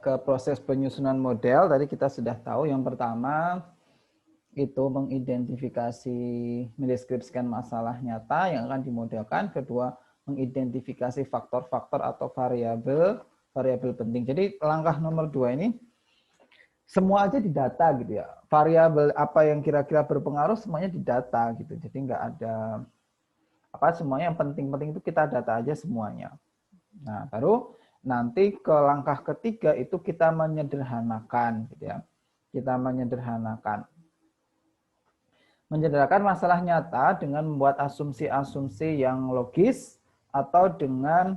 ke proses penyusunan model. Tadi kita sudah tahu yang pertama itu mengidentifikasi, mendeskripsikan masalah nyata yang akan dimodelkan. Kedua, mengidentifikasi faktor-faktor atau variabel penting. Jadi langkah nomor 2 ini semua aja di data gitu ya. Variabel apa yang kira-kira berpengaruh semuanya di data gitu. Jadi nggak ada semuanya yang penting-penting itu kita data aja semuanya. Nah, baru nanti ke langkah ketiga itu kita menyederhanakan gitu ya. Kita menyederhanakan masalah nyata dengan membuat asumsi-asumsi yang logis atau dengan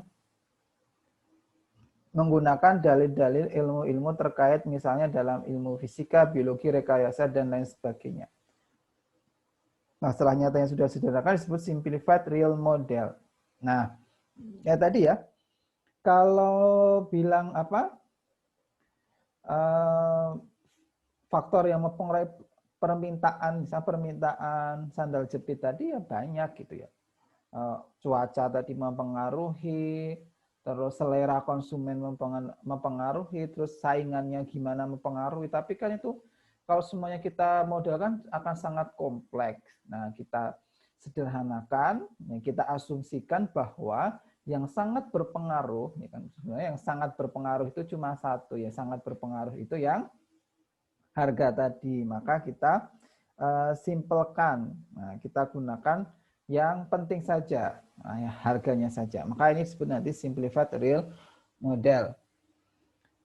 menggunakan dalil-dalil ilmu-ilmu terkait misalnya dalam ilmu fisika, biologi, rekayasa, dan lain sebagainya. Masalah nyata yang sudah disederhanakan disebut simplified real model. Nah, ya tadi ya, kalau bilang faktor yang mempengaruhi permintaan, misalnya permintaan sandal jepit tadi ya banyak gitu ya. Cuaca tadi mempengaruhi, terus selera konsumen mempengaruhi, terus saingannya gimana mempengaruhi. Tapi kan itu kalau semuanya kita modelkan akan sangat kompleks. Nah, kita sederhanakan, kita asumsikan bahwa yang sangat berpengaruh, ya kan, sebenarnya yang sangat berpengaruh itu cuma satu, ya sangat berpengaruh itu yang harga tadi. Maka kita simpelkan, nah, kita gunakan yang penting saja, nah, ya, harganya saja. Maka ini disebut nanti simplified real model.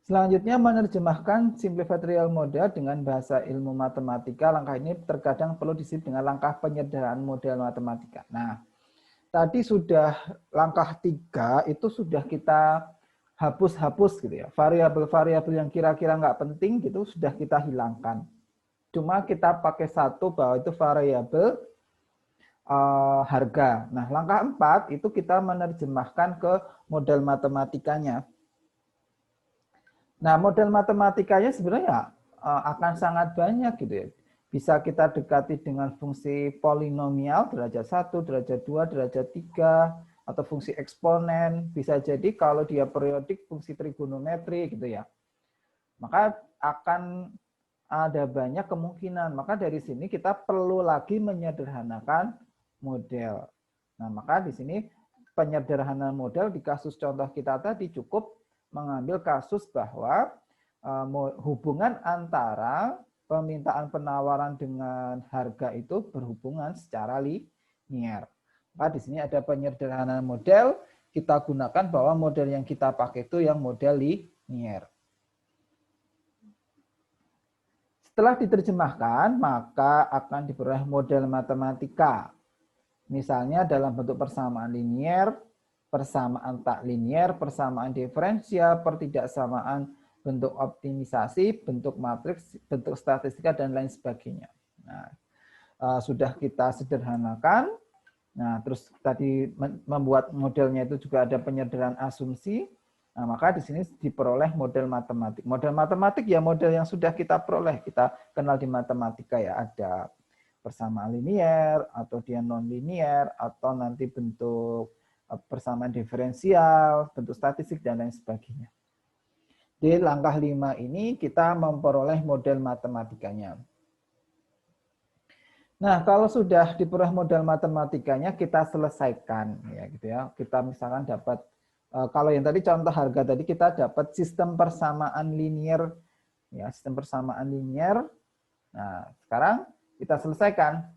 Selanjutnya menerjemahkan simplified real model dengan bahasa ilmu matematika. Langkah ini terkadang perlu disebut dengan langkah penyederhanaan model matematika. Nah, tadi sudah langkah 3 itu sudah kita hapus gitu ya. Variabel-variabel yang kira-kira nggak penting gitu sudah kita hilangkan. Cuma kita pakai satu bahwa itu variabel harga. Nah, langkah 4 itu kita menerjemahkan ke model matematikanya. Nah, model matematikanya sebenarnya akan sangat banyak gitu ya. Bisa kita dekati dengan fungsi polinomial derajat 1, derajat 2, derajat 3, atau fungsi eksponen. Bisa jadi kalau dia periodik fungsi trigonometri gitu ya. Maka akan ada banyak kemungkinan. Maka dari sini kita perlu lagi menyederhanakan model. Nah, maka di sini penyederhanaan model di kasus contoh kita tadi cukup mengambil kasus bahwa hubungan antara permintaan penawaran dengan harga itu berhubungan secara linear. Maka di sini ada penyederhanaan model, kita gunakan bahwa model yang kita pakai itu yang model linear. Setelah diterjemahkan, maka akan diperoleh model matematika. Misalnya dalam bentuk persamaan linier, persamaan tak linier, persamaan diferensial, pertidaksamaan bentuk optimisasi, bentuk matriks, bentuk statistika, dan lain sebagainya. Nah, sudah kita sederhanakan. Nah, terus tadi membuat modelnya itu juga ada penyederhanaan asumsi. Nah, maka di sini diperoleh model matematik. Model matematik ya model yang sudah kita peroleh, kita kenal di matematika ya, ada persamaan linier, atau dia non-linier, atau nanti bentuk persamaan diferensial, bentuk statistik, dan lain sebagainya. Di langkah 5 ini kita memperoleh model matematikanya. Nah, kalau sudah diperoleh model matematikanya, kita selesaikan. Ya, gitu ya. Kita misalkan dapat, kalau yang tadi contoh harga tadi, kita dapat sistem persamaan linier. Ya, sistem persamaan linier. Nah, sekarang kita selesaikan.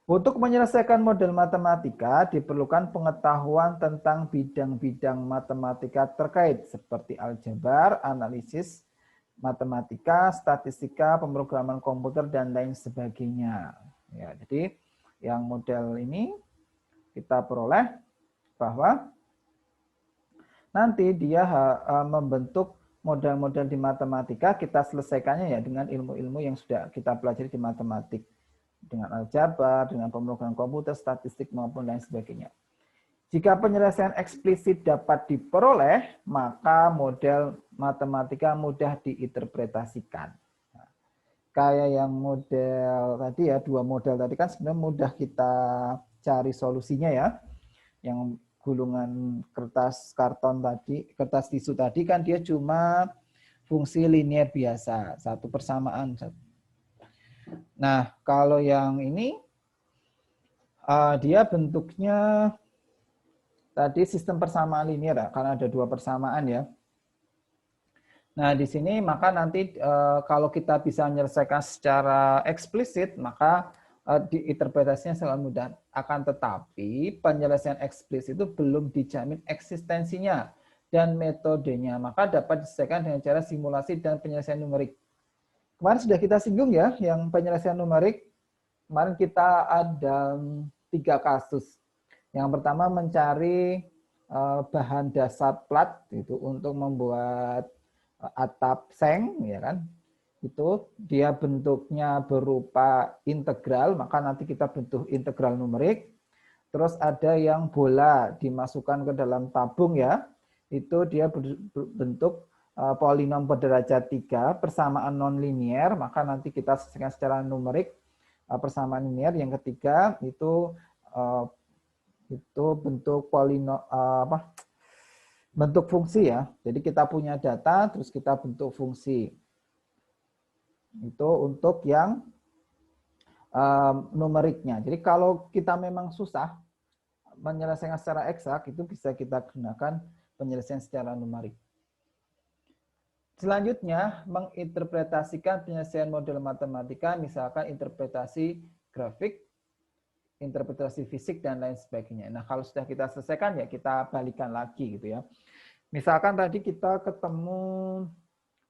Untuk menyelesaikan model matematika diperlukan pengetahuan tentang bidang-bidang matematika terkait seperti aljabar, analisis matematika, statistika, pemrograman komputer, dan lain sebagainya. Ya, jadi yang model ini kita peroleh bahwa nanti dia membentuk model-model di matematika, kita selesaikannya ya dengan ilmu-ilmu yang sudah kita pelajari di matematik. Dengan aljabar, dengan pemrograman komputer, statistik, maupun lain sebagainya. Jika penyelesaian eksplisit dapat diperoleh, maka model matematika mudah diinterpretasikan. Nah, kayak yang model tadi ya, 2 model tadi kan sebenarnya mudah kita cari solusinya ya. Yang gulungan kertas karton tadi, kertas tisu tadi kan dia cuma fungsi linear biasa, satu persamaan. Nah, kalau yang ini dia bentuknya tadi sistem persamaan linear ya, karena ada dua persamaan ya. Nah, di sini maka nanti kalau kita bisa menyelesaikan secara eksplisit, maka diinterpretasinya sangat mudah. Akan tetapi penyelesaian eksplisit itu belum dijamin eksistensinya dan metodenya. Maka dapat diselesaikan dengan cara simulasi dan penyelesaian numerik. Kemarin sudah kita singgung ya, yang penyelesaian numerik. Kemarin kita ada 3 kasus. Yang pertama mencari bahan dasar plat itu untuk membuat atap seng, ya kan? Itu dia bentuknya berupa integral, maka nanti kita bentuk integral numerik. Terus ada yang bola dimasukkan ke dalam tabung ya, itu dia bentuk polinom berderajat 3, persamaan nonlinier, maka nanti kita selesaikan secara numerik persamaan linear. Yang ketiga itu bentuk polinom bentuk fungsi ya. Jadi kita punya data, terus kita bentuk fungsi. Itu untuk yang numeriknya. Jadi kalau kita memang susah menyelesaikan secara eksak, itu bisa kita gunakan penyelesaian secara numerik. Selanjutnya, menginterpretasikan penyelesaian model matematika, misalkan interpretasi grafik, interpretasi fisik, dan lain sebagainya. Nah, kalau sudah kita selesaikan, ya kita balikan lagi gitu ya. Misalkan tadi kita ketemu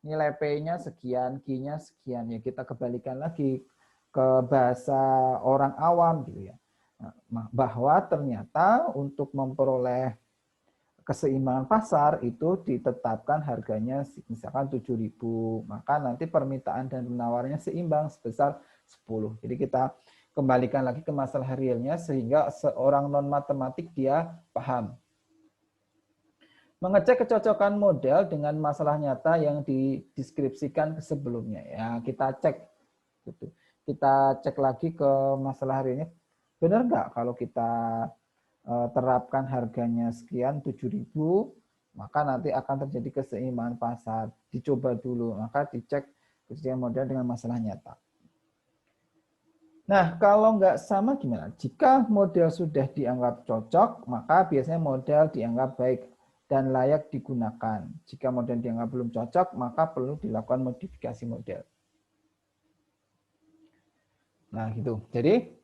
nilai P-nya sekian, Q-nya sekian, ya kita kebalikan lagi ke bahasa orang awam gitu ya. Nah, bahwa ternyata untuk memperoleh keseimbangan pasar itu ditetapkan harganya misalkan 7.000, maka nanti permintaan dan penawarannya seimbang sebesar 10. Jadi kita kembalikan lagi ke masalah realnya sehingga seorang non-matematik dia paham. Mengecek kecocokan model dengan masalah nyata yang dideskripsikan sebelumnya. Ya, kita cek gitu. Kita cek lagi ke masalah hari ini. Benar nggak kalau kita terapkan harganya sekian 7.000, maka nanti akan terjadi keseimbangan pasar. Dicoba dulu, maka dicek kecocokan model dengan masalah nyata. Nah, kalau nggak sama gimana? Jika model sudah dianggap cocok, maka biasanya model dianggap baik dan layak digunakan. Jika model dianggap belum cocok, maka perlu dilakukan modifikasi model. Nah, gitu. Jadi,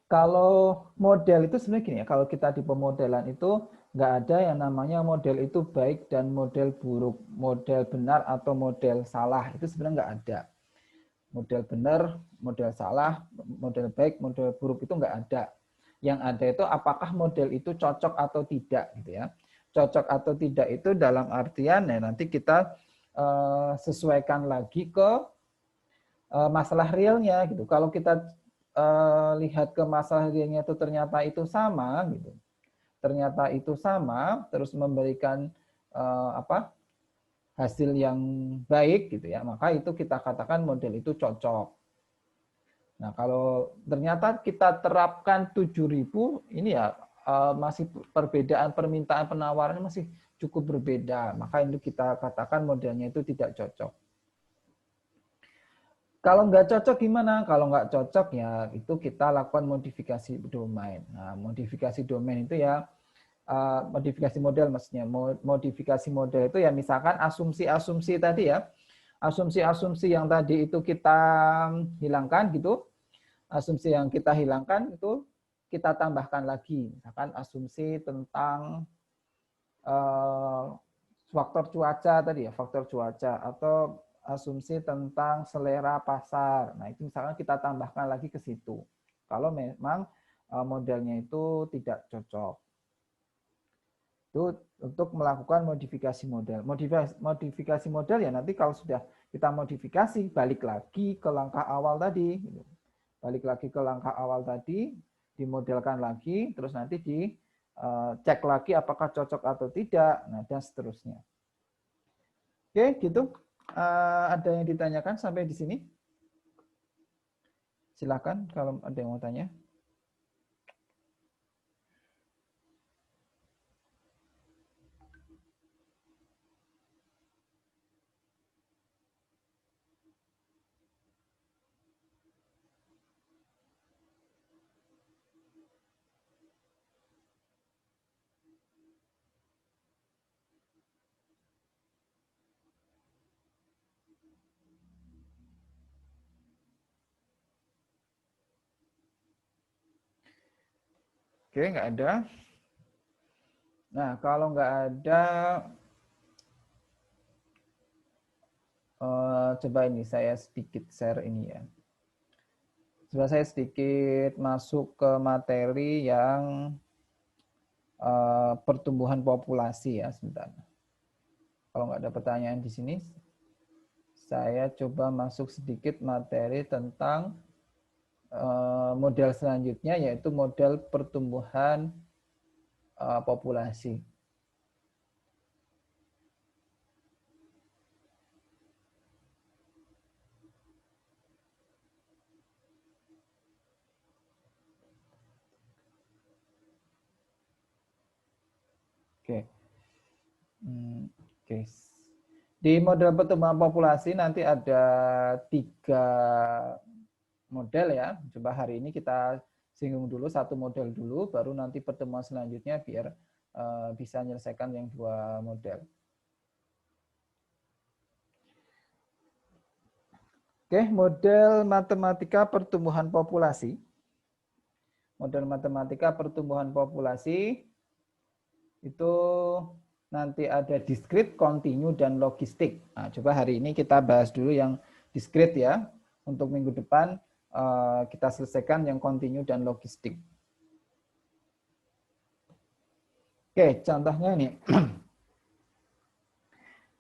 kalau model itu sebenarnya gini ya, kalau kita di pemodelan itu nggak ada yang namanya model itu baik dan model buruk, model benar atau model salah, itu sebenarnya nggak ada. Model benar, model salah, model baik, model buruk itu nggak ada. Yang ada itu apakah model itu cocok atau tidak gitu ya. Cocok atau tidak itu dalam artian ya nanti kita sesuaikan lagi ke masalah realnya gitu. Kalau kita lihat ke masalah realnya itu ternyata itu sama gitu. Ternyata itu sama terus memberikan hasil yang baik gitu ya, maka itu kita katakan model itu cocok. Nah, kalau ternyata kita terapkan 7.000, ini ya masih perbedaan permintaan penawarannya masih cukup berbeda, maka itu kita katakan modelnya itu tidak cocok. Kalau nggak cocok gimana? Kalau nggak cocok ya itu kita lakukan modifikasi domain. Nah, modifikasi domain itu ya modifikasi model maksudnya. Modifikasi model itu ya misalkan asumsi-asumsi tadi ya. Asumsi-asumsi yang tadi itu kita hilangkan gitu. Asumsi yang kita hilangkan itu kita tambahkan lagi. Misalkan asumsi tentang faktor cuaca tadi ya, faktor cuaca atau asumsi tentang selera pasar. Nah, itu misalkan kita tambahkan lagi ke situ. Kalau memang modelnya itu tidak cocok. Itu untuk melakukan modifikasi model. Modifikasi model ya nanti kalau sudah kita modifikasi, balik lagi ke langkah awal tadi. Balik lagi ke langkah awal tadi, dimodelkan lagi, terus nanti dicek lagi apakah cocok atau tidak, nah dan seterusnya. Oke, gitu. Ada yang ditanyakan sampai di sini? Silakan kalau ada yang mau tanya. Oke, nggak ada. Nah, kalau nggak ada, coba ini saya sedikit share ini ya. Coba saya sedikit masuk ke materi yang pertumbuhan populasi ya, sebentar. Kalau nggak ada pertanyaan di sini, saya coba masuk sedikit materi tentang model selanjutnya, yaitu model pertumbuhan populasi. Oke. Oke. Di model pertumbuhan populasi nanti ada 3 model ya. Coba hari ini kita singgung dulu satu model dulu, baru nanti pertemuan selanjutnya biar bisa menyelesaikan yang 2 model. Oke, model matematika pertumbuhan populasi. Model matematika pertumbuhan populasi itu nanti ada diskrit, kontinu, dan logistik. Nah, coba hari ini kita bahas dulu yang diskrit ya. Untuk minggu depan kita selesaikan yang kontinu dan logistik. Oke, contohnya ini.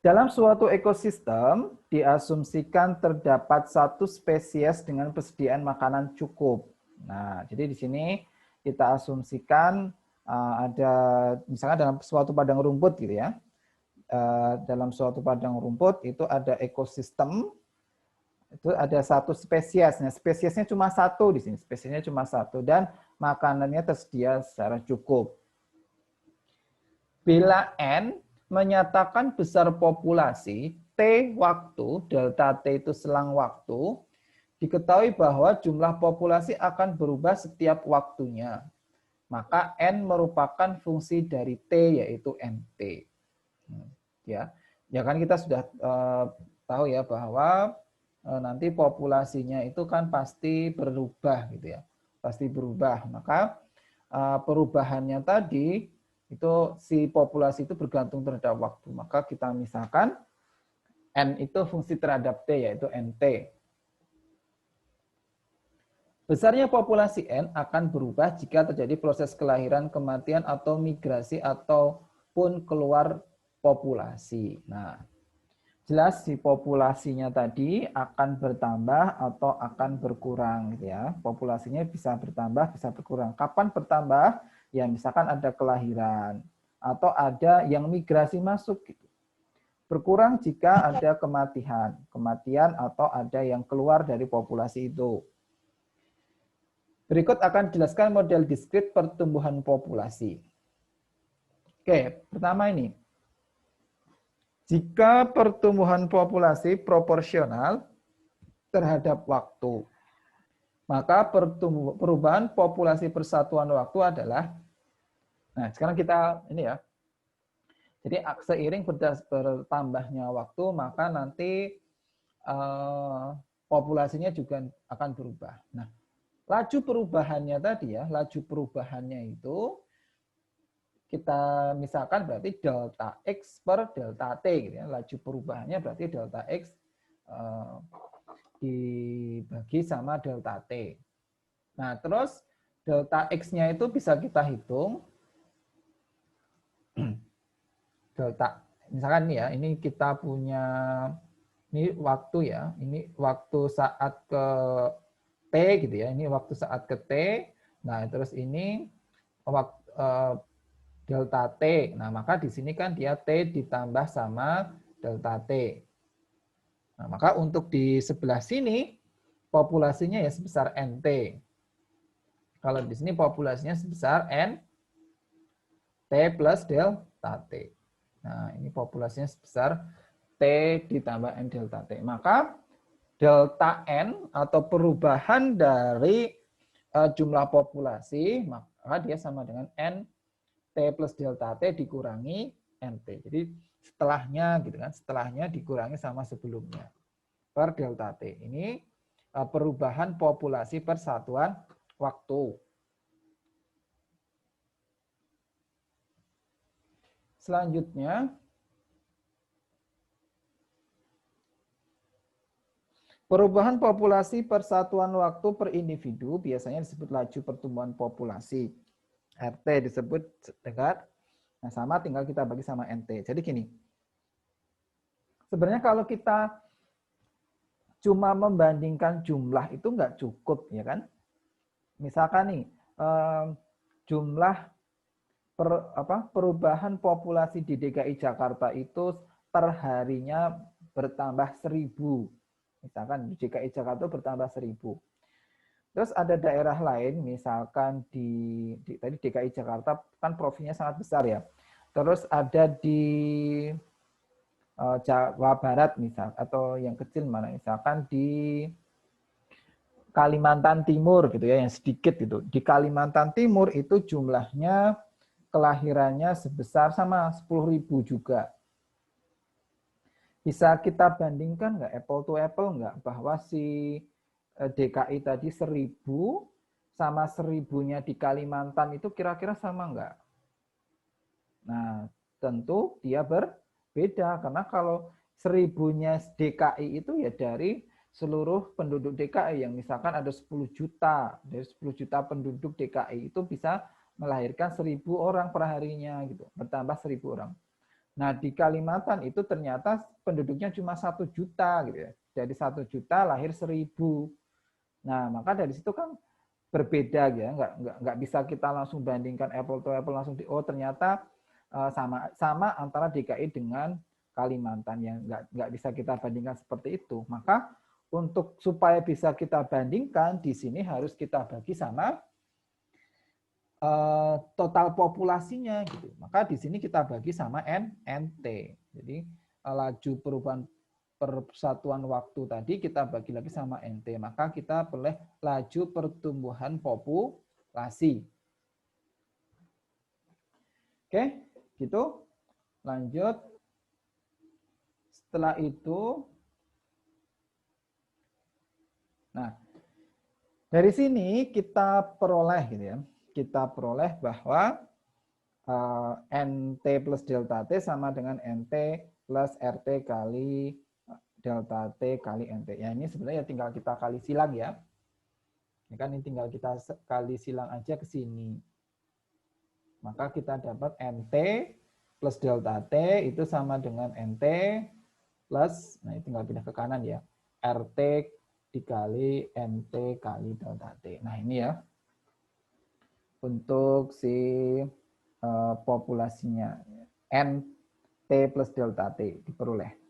Dalam suatu ekosistem, diasumsikan terdapat satu spesies dengan persediaan makanan cukup. Nah, jadi di sini kita asumsikan ada, misalnya dalam suatu padang rumput gitu ya. Dalam suatu padang rumput itu ada ekosistem, itu ada satu spesies. Nah, spesiesnya cuma satu di sini, spesiesnya cuma satu dan makanannya tersedia secara cukup. Bila N menyatakan besar populasi, T waktu, delta T itu selang waktu, diketahui bahwa jumlah populasi akan berubah setiap waktunya. Maka N merupakan fungsi dari T, yaitu NT. Ya, ya kan kita sudah tahu ya bahwa nanti populasinya itu kan pasti berubah gitu ya, pasti berubah. Maka perubahannya tadi itu si populasi itu bergantung terhadap waktu. Maka kita misalkan N itu fungsi terhadap T, yaitu NT. Besarnya populasi N akan berubah jika terjadi proses kelahiran, kematian, atau migrasi, ataupun keluar populasi. Nah, jelas si populasinya tadi akan bertambah atau akan berkurang gitu ya. Populasinya bisa bertambah, bisa berkurang. Kapan bertambah? Ya misalkan ada kelahiran atau ada yang migrasi masuk gitu. Berkurang jika ada kematian atau ada yang keluar dari populasi itu. Berikut akan dijelaskan model diskrit pertumbuhan populasi. Oke, pertama ini. Jika pertumbuhan populasi proporsional terhadap waktu, maka perubahan populasi persatuan waktu adalah, nah sekarang kita ini ya, jadi seiring bertambahnya waktu, maka nanti populasinya juga akan berubah. Nah, laju perubahannya tadi ya, laju perubahannya itu kita misalkan berarti delta X per delta T gitu ya. Laju perubahannya berarti delta X dibagi sama delta T. Nah, terus delta X-nya itu bisa kita hitung. Delta, misalkan nih ya, ini kita punya, ini waktu ya, ini waktu saat ke T gitu ya, ini waktu saat ke T. Nah, terus ini waktu delta T. Nah, maka di sini kan dia T ditambah sama delta T. Nah, maka untuk di sebelah sini populasinya ya sebesar NT. Kalau di sini populasinya sebesar N T plus delta T. Nah, ini populasinya sebesar T ditambah N delta T. Maka delta N atau perubahan dari jumlah populasi, maka dia sama dengan N T plus delta T dikurangi NT. Jadi setelahnya gitu kan, setelahnya dikurangi sama sebelumnya per delta T. Ini perubahan populasi per satuan waktu. Selanjutnya, perubahan populasi persatuan waktu per individu biasanya disebut laju pertumbuhan populasi. RT disebut dengan, nah sama tinggal kita bagi sama NT. Jadi gini, sebenarnya kalau kita cuma membandingkan jumlah itu nggak cukup, ya kan? Misalkan nih, jumlah perubahan populasi di DKI Jakarta itu per harinya bertambah 1000. Misalkan di DKI Jakarta bertambah 1000. Terus ada daerah lain, misalkan tadi DKI Jakarta kan provinsinya sangat besar ya. Terus ada di Jawa Barat misal, atau yang kecil mana, misalkan di Kalimantan Timur gitu ya, yang sedikit gitu. Di Kalimantan Timur itu jumlahnya kelahirannya sebesar sama 10.000 juga. Bisa kita bandingkan nggak, apple to apple nggak, bahwa si DKI tadi 1000 sama 1000-nya di Kalimantan itu kira-kira sama nggak? Nah, tentu dia berbeda, karena kalau 1000-nya DKI itu ya dari seluruh penduduk DKI, yang misalkan ada 10 juta, dari 10 juta penduduk DKI itu bisa melahirkan 1000 orang per harinya gitu, bertambah 1000 orang. Nah, di Kalimantan itu ternyata penduduknya cuma 1 juta gitu ya. Dari 1 juta lahir 1000. Nah, maka dari situ kan berbeda ya, nggak bisa kita langsung bandingkan apple to apple langsung oh ternyata sama antara DKI dengan Kalimantan, yang nggak bisa kita bandingkan seperti itu. Maka untuk supaya bisa kita bandingkan di sini harus kita bagi sama total populasinya gitu. Maka di sini kita bagi sama NT. Jadi laju perubahan persatuan waktu tadi kita bagi lagi sama NT. Maka kita peroleh laju pertumbuhan populasi. Oke, gitu. Lanjut. Setelah itu, nah dari sini kita peroleh gitu ya. Kita peroleh bahwa NT plus delta T sama dengan NT plus RT kali delta T kali NT. Ya ini sebenarnya tinggal kita kali silang ya. Ini kan ini tinggal kita kali silang aja ke sini. Maka kita dapat NT plus delta T itu sama dengan NT plus, nah ini tinggal pindah ke kanan ya, RT dikali NT kali delta T. Nah ini ya, untuk si populasinya NT plus delta T diperoleh.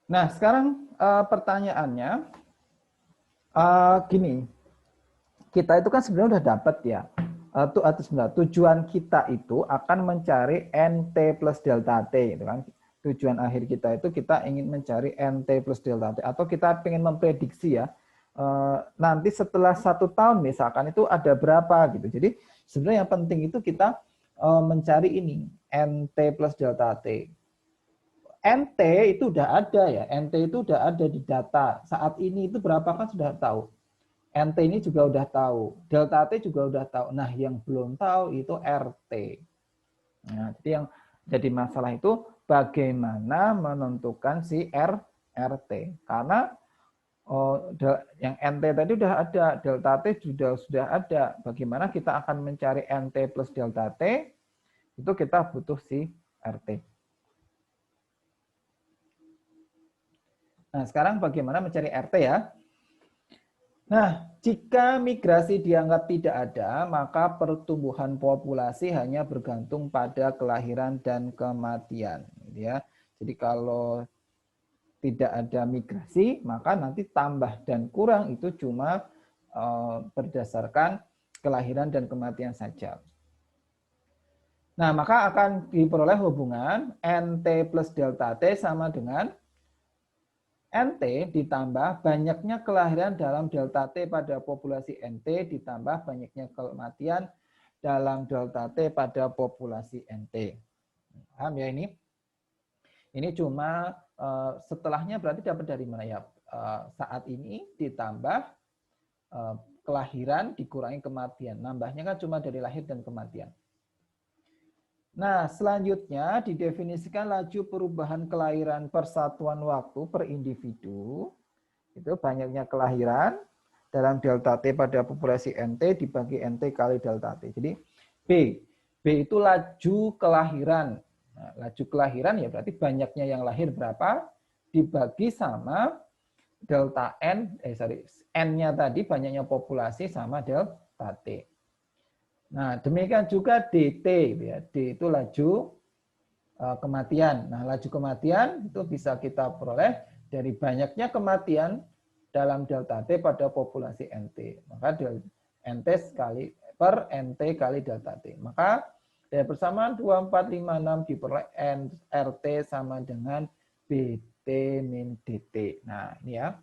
Nah, sekarang pertanyaannya gini, kita itu kan sebenarnya udah dapat ya, tujuan kita itu akan mencari NT plus delta T, itu kan tujuan akhir kita itu kita ingin mencari NT plus delta T, atau kita ingin memprediksi ya, nanti setelah 1 tahun misalkan itu ada berapa gitu. Jadi sebenarnya yang penting itu kita mencari ini NT plus delta T. NT itu udah ada ya, NT itu udah ada di data. Saat ini itu berapa kan sudah tahu. NT ini juga udah tahu, delta T juga udah tahu. Nah, yang belum tahu itu RT. Nah, jadi yang jadi masalah itu bagaimana menentukan si RT. Karena yang NT tadi udah ada, delta T sudah ada. Bagaimana kita akan mencari NT plus delta T? Itu kita butuh si RT. Nah, sekarang bagaimana mencari RT ya? Nah, jika migrasi dianggap tidak ada, maka pertumbuhan populasi hanya bergantung pada kelahiran dan kematian. Ya. Jadi kalau tidak ada migrasi, maka nanti tambah dan kurang itu cuma berdasarkan kelahiran dan kematian saja. Nah, maka akan diperoleh hubungan NT plus delta T sama dengan NT ditambah banyaknya kelahiran dalam delta T pada populasi NT ditambah banyaknya kematian dalam delta T pada populasi NT. Paham ya ini? Ini cuma setelahnya berarti dapat dari mana ya? Saat ini ditambah kelahiran dikurangi kematian. Nambahnya kan cuma dari lahir dan kematian. Nah, selanjutnya didefinisikan laju perubahan kelahiran persatuan waktu per individu. Itu banyaknya kelahiran dalam delta T pada populasi NT dibagi NT kali delta T. Jadi B. B itu laju kelahiran. Nah, laju kelahiran ya berarti banyaknya yang lahir berapa dibagi sama delta N, N-nya tadi banyaknya populasi sama delta T. Nah, demikian juga DT, ya. D itu laju kematian. Nah, laju kematian itu bisa kita peroleh dari banyaknya kematian dalam delta T pada populasi NT. Maka NT sekali per NT kali delta T. Maka dari persamaan 2, 4, 5, 6 diperoleh RT sama dengan BT min DT. Nah, ini ya.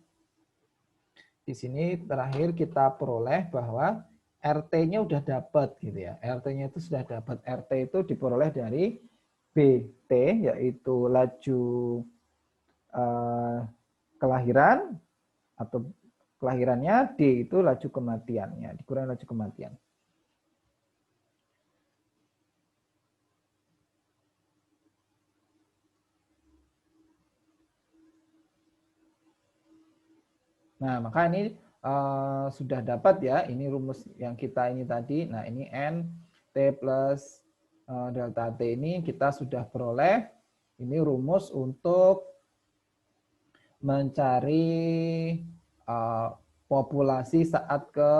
Di sini terakhir kita peroleh bahwa RT-nya udah dapat gitu ya. RT-nya itu sudah dapat. RT itu diperoleh dari BT yaitu laju kelahiran atau kelahirannya, D itu laju kematiannya, dikurangi laju kematian. Nah, maka ini sudah dapat ya, ini rumus yang kita ini tadi. Nah, ini N, T plus delta T ini kita sudah peroleh. Ini rumus untuk mencari populasi saat ke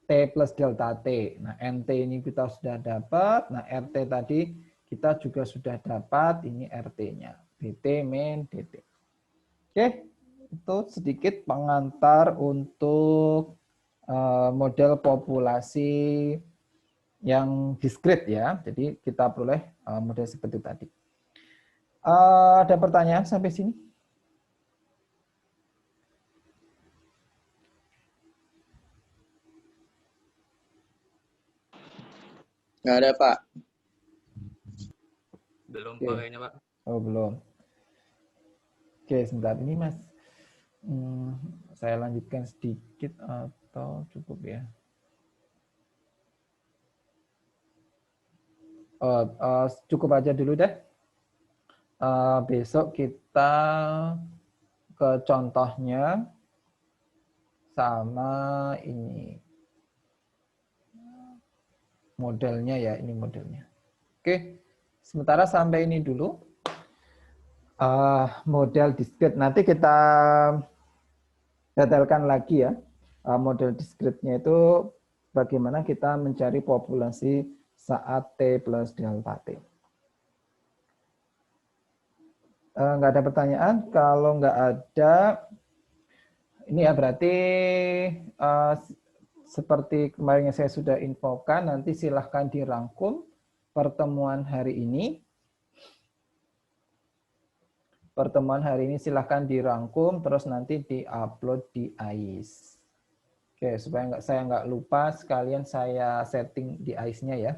T plus delta T. Nah, NT ini kita sudah dapat. Nah, RT tadi kita juga sudah dapat. Ini RT-nya. DT min DT. Oke, itu sedikit pengantar untuk model populasi yang diskrit ya. Jadi kita peroleh model seperti tadi. Ada pertanyaan sampai sini? Nggak ada, Pak. Belum, Pak, kayaknya, Pak. Oh, belum. Oke, sebentar ini, Mas. Saya lanjutkan sedikit atau cukup ya? Cukup aja dulu deh. Besok kita ke contohnya sama ini. Modelnya ya, ini modelnya. Oke, sementara sampai ini dulu. Model diskrit. Nanti kita detailkan lagi ya. Model diskritnya itu bagaimana kita mencari populasi saat T plus delta T. Nggak ada pertanyaan? Kalau nggak ada, ini ya berarti seperti kemarin yang saya sudah infokan, nanti silahkan dirangkum pertemuan hari ini. Pertemuan hari ini silahkan dirangkum, terus nanti diupload di AIS. Oke, supaya saya nggak lupa, sekalian saya setting di AIS-nya ya.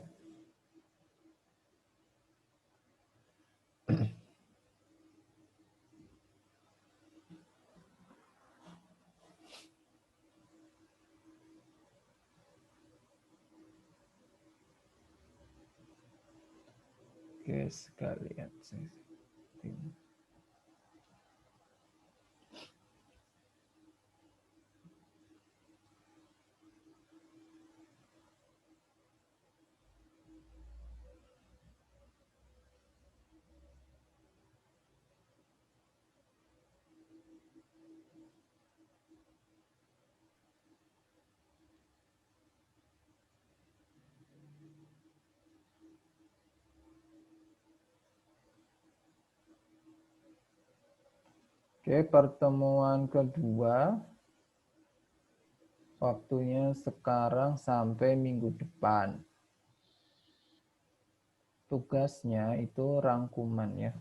Oke, sekalian saya setting. Oke, pertemuan kedua. Waktunya sekarang sampai minggu depan. Tugasnya itu rangkuman ya.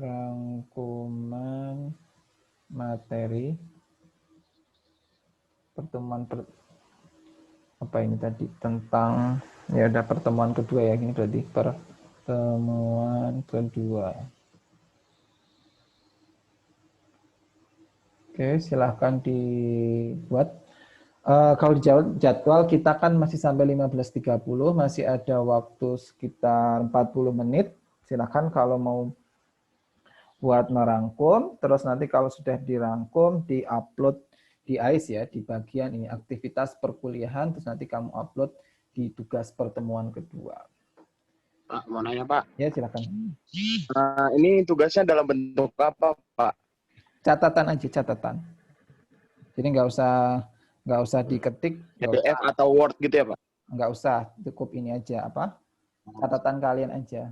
Rangkuman materi pertemuan apa ini tadi tentang ya ada pertemuan kedua ya, ini berarti pertemuan kedua. Oke, silahkan dibuat. Kalau di jadwal kita kan masih sampai 15.30, masih ada waktu sekitar 40 menit. Silahkan kalau mau buat merangkum, terus nanti kalau sudah dirangkum, di-upload di AIS ya, di bagian ini aktivitas perkuliahan, terus nanti kamu upload di tugas pertemuan kedua. Pak, mau nanya Pak. Ya, silakan. Ini tugasnya dalam bentuk apa Pak? Catatan aja, catatan. Jadi nggak usah diketik, PDF atau Word gitu ya Pak? Nggak usah, cukup ini aja apa? Catatan kalian aja.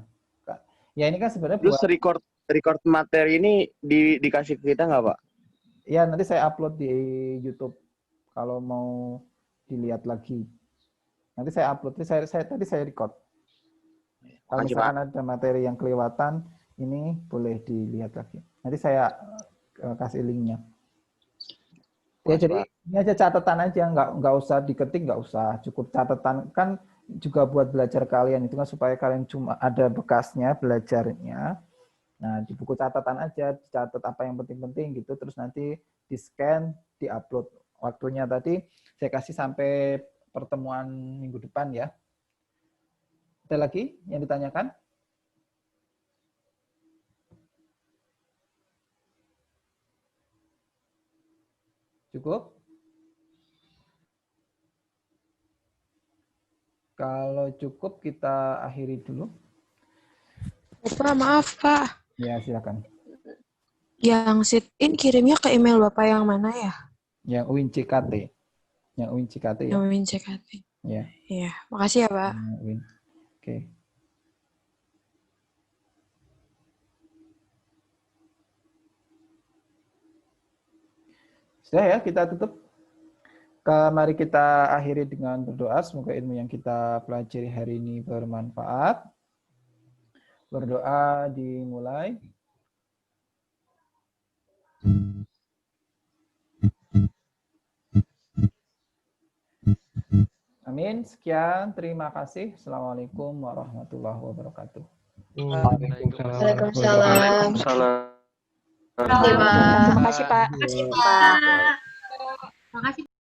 Ya ini kan sebenarnya Terus buat record materi ini dikasih ke kita nggak Pak? ya nanti saya upload di YouTube kalau mau dilihat lagi. Nanti saya upload, tadi saya record. Kalau Makasih, misalkan Pak. ada materi yang kelewatan, ini boleh dilihat lagi. Nanti saya kasih linknya. Ya, Makasih, jadi Pak. ini aja catatan aja, nggak usah diketik, nggak usah. Cukup catatan kan juga buat belajar kalian itu kan supaya kalian cuma ada bekasnya belajarnya. Nah, di buku catatan aja, dicatat apa yang penting-penting gitu, terus nanti di-scan, di-upload. Waktunya tadi saya kasih sampai pertemuan minggu depan ya. Ada lagi yang ditanyakan? Cukup? Kalau cukup kita akhiri dulu. Bapak, maaf Pak. Ya, silakan. Yang sit-in kirimnya ke email Bapak yang mana ya? Yang UIN CKT. Yang UIN CKT ya. Yang Win CKT. Ya. Iya, makasih ya Pak. UIN. Oke. Sudah ya, kita tutup. Mari kita akhiri dengan berdoa. Semoga ilmu yang kita pelajari hari ini bermanfaat. Berdoa dimulai. Amin. Sekian. Terima kasih. Assalamualaikum warahmatullahi wabarakatuh. Waalaikumsalam. Terima kasih Pak. Terima kasih, Pak. Terima kasih.